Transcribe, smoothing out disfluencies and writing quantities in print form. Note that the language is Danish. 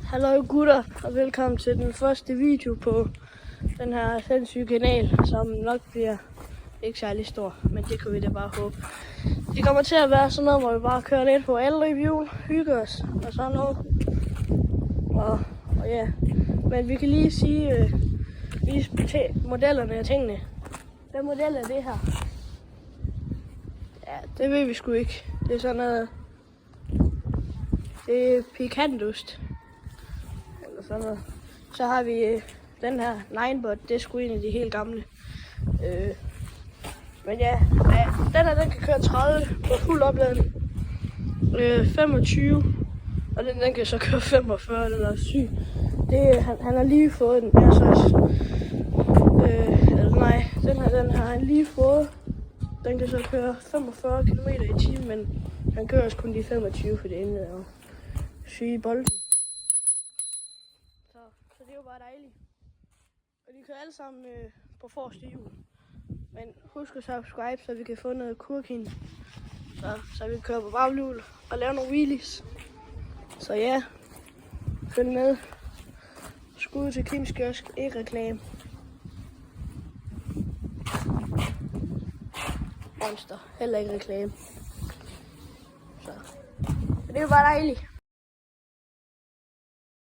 Hallo gutter, og velkommen til den første video på den her sindssyge kanal, som nok bliver ikke særlig stor, men det kan vi da bare håbe. Det kommer til at være sådan noget, hvor vi bare kører lidt på alle hjul, hygge os og sådan noget. Og ja, men vi kan lige sige, vise modellerne og tingene. Hvad model er det her? Ja, det ved vi sgu ikke. Det er sådan noget, det er pikantost. Eller sådan noget. Så har vi den her Ninebot, det er sgu en af de helt gamle. Men ja, den her den kan køre 30 på fuld opladning. 25, og den kan så køre 45 eller 7. Han har lige fået den. Den har han lige fået. Den kan så køre 45 km/t, men han kører også kun de 25, for det ende er jo syge i bolden. Så det er jo bare dejligt. Og de kører alle sammen på forreste hjul. Men husk at subscribe, så vi kan få noget kurkin. Så vi kan køre på baghjul og lave nogle wheelies. Så ja, følg med. Skud til Kims Kiosk, ikke reklame. Monster, heller ikke reklame. Så det er jo bare dejligt.